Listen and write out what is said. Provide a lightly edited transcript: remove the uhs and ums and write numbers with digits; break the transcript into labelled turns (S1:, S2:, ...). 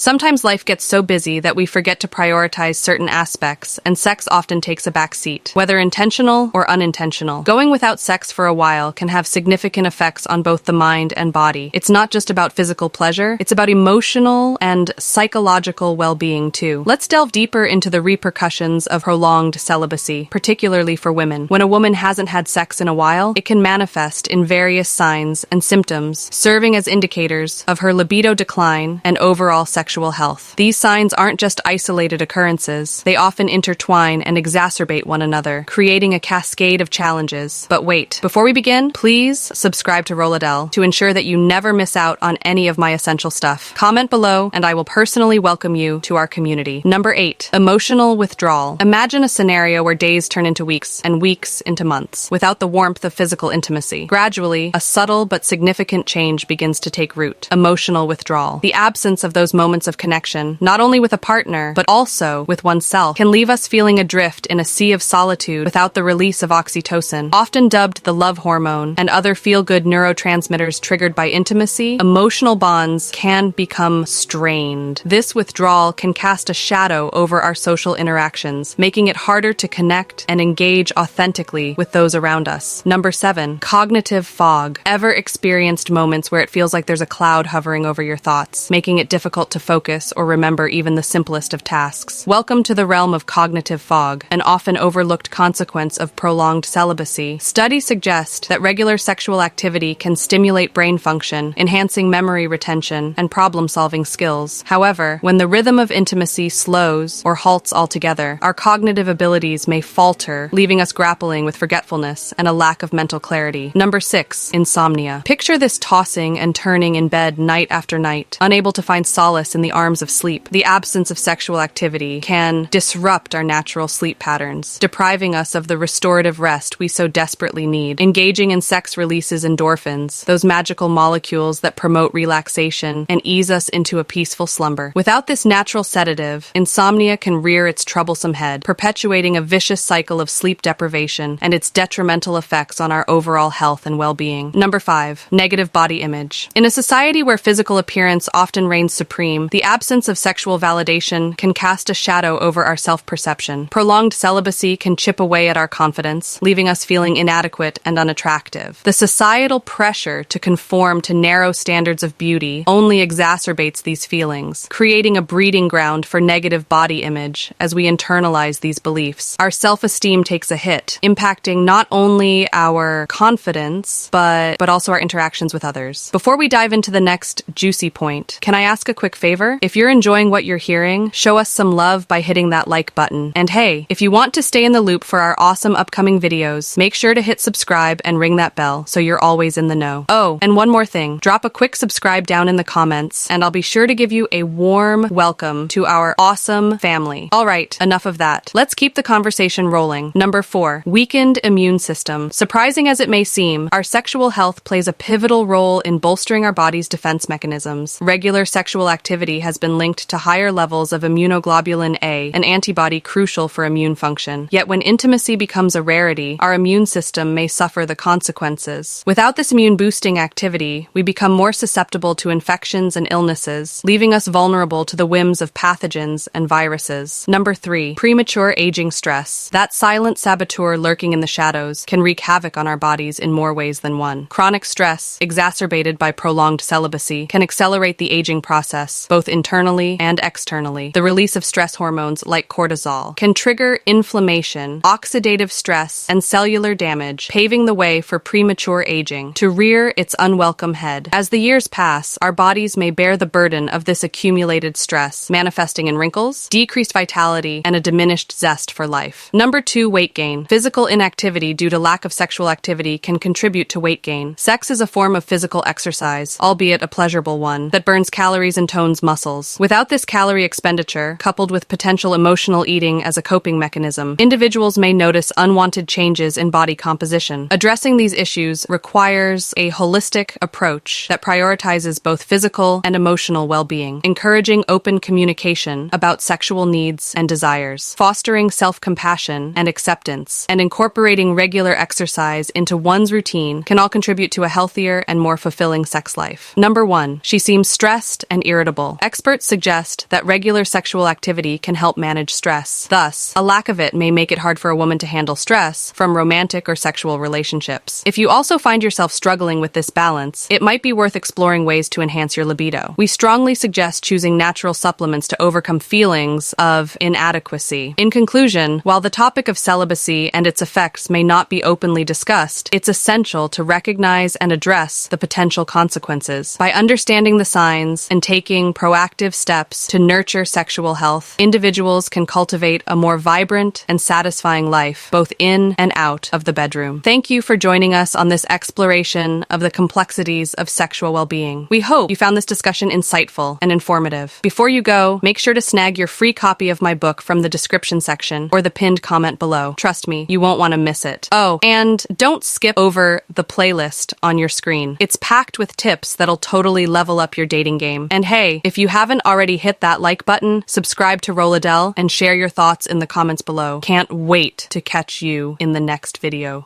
S1: Sometimes life gets so busy that we forget to prioritize certain aspects, and sex often takes a back seat, whether intentional or unintentional. Going without sex for a while can have significant effects on both the mind and body. It's not just about physical pleasure, it's about emotional and psychological well-being too. Let's delve deeper into the repercussions of prolonged celibacy, particularly for women. When a woman hasn't had sex in a while, it can manifest in various signs and symptoms, serving as indicators of her libido decline and overall sexual health. These signs aren't just isolated occurrences, they often intertwine and exacerbate one another, creating a cascade of challenges. But wait, before we begin, please subscribe to Rolladell to ensure that you never miss out on any of my essential stuff. Comment below and I will personally welcome you to our community. Number 8. Emotional withdrawal. Imagine a scenario where days turn into weeks and weeks into months, without the warmth of physical intimacy. Gradually, a subtle but significant change begins to take root. Emotional withdrawal. The absence of those moments of connection, not only with a partner, but also with oneself, can leave us feeling adrift in a sea of solitude without the release of oxytocin. Often dubbed the love hormone and other feel-good neurotransmitters triggered by intimacy, emotional bonds can become strained. This withdrawal can cast a shadow over our social interactions, making it harder to connect and engage authentically with those around us. Number 7. Cognitive fog. Ever experienced moments where it feels like there's a cloud hovering over your thoughts, making it difficult to focus or remember even the simplest of tasks? Welcome to the realm of cognitive fog, an often overlooked consequence of prolonged celibacy. Studies suggest that regular sexual activity can stimulate brain function, enhancing memory retention and problem-solving skills. However, when the rhythm of intimacy slows or halts altogether, our cognitive abilities may falter, leaving us grappling with forgetfulness and a lack of mental clarity. Number 6. Insomnia. Picture this tossing and turning in bed night after night, unable to find solace in the arms of sleep. The absence of sexual activity can disrupt our natural sleep patterns, depriving us of the restorative rest we so desperately need. Engaging in sex releases endorphins, those magical molecules that promote relaxation and ease us into a peaceful slumber. Without this natural sedative, insomnia can rear its troublesome head, perpetuating a vicious cycle of sleep deprivation and its detrimental effects on our overall health and well-being. Number 5. Negative body image. In a society where physical appearance often reigns supreme, the absence of sexual validation can cast a shadow over our self-perception. Prolonged celibacy can chip away at our confidence, leaving us feeling inadequate and unattractive. The societal pressure to conform to narrow standards of beauty only exacerbates these feelings, creating a breeding ground for negative body image as we internalize these beliefs. Our self-esteem takes a hit, impacting not only our confidence, but also our interactions with others. Before we dive into the next juicy point, can I ask a quick favor? If you're enjoying what you're hearing, show us some love by hitting that like button. And hey, if you want to stay in the loop for our awesome upcoming videos, make sure to hit subscribe and ring that bell so you're always in the know. Oh, and one more thing, drop a quick subscribe down in the comments and I'll be sure to give you a warm welcome to our awesome family. All right, enough of that. Let's keep the conversation rolling. Number 4. Weakened immune system. Surprising as it may seem, our sexual health plays a pivotal role in bolstering our body's defense mechanisms. Regular sexual activity has been linked to higher levels of immunoglobulin A, an antibody crucial for immune function. Yet when intimacy becomes a rarity, our immune system may suffer the consequences. Without this immune-boosting activity, we become more susceptible to infections and illnesses, leaving us vulnerable to the whims of pathogens and viruses. Number 3. Premature aging stress. That silent saboteur lurking in the shadows can wreak havoc on our bodies in more ways than one. Chronic stress, exacerbated by prolonged celibacy, can accelerate the aging process, both internally and externally. The release of stress hormones like cortisol can trigger inflammation, oxidative stress, and cellular damage, paving the way for premature aging to rear its unwelcome head. As the years pass, our bodies may bear the burden of this accumulated stress, manifesting in wrinkles, decreased vitality, and a diminished zest for life. Number 2. Weight gain. Physical inactivity due to lack of sexual activity can contribute to weight gain. Sex is a form of physical exercise, albeit a pleasurable one, that burns calories and tones muscles. Without this calorie expenditure, coupled with potential emotional eating as a coping mechanism, individuals may notice unwanted changes in body composition. Addressing these issues requires a holistic approach that prioritizes both physical and emotional well-being, encouraging open communication about sexual needs and desires, fostering self-compassion and acceptance, and incorporating regular exercise into one's routine can all contribute to a healthier and more fulfilling sex life. Number 1. She seems stressed and irritable. Experts suggest that regular sexual activity can help manage stress. Thus, a lack of it may make it hard for a woman to handle stress from romantic or sexual relationships. If you also find yourself struggling with this balance, it might be worth exploring ways to enhance your libido. We strongly suggest choosing natural supplements to overcome feelings of inadequacy. In conclusion, while the topic of celibacy and its effects may not be openly discussed, it's essential to recognize and address the potential consequences. By understanding the signs and taking proactive steps to nurture sexual health, individuals can cultivate a more vibrant and satisfying life, both in and out of the bedroom. Thank you for joining us on this exploration of the complexities of sexual well-being. We hope you found this discussion insightful and informative. Before you go, make sure to snag your free copy of my book from the description section or the pinned comment below. Trust me, you won't want to miss it. Oh, and don't skip over the playlist on your screen. It's packed with tips that'll totally level up your dating game. And hey, if you haven't already hit that like button, subscribe to Rolladell and share your thoughts in the comments below. Can't wait to catch you in the next video.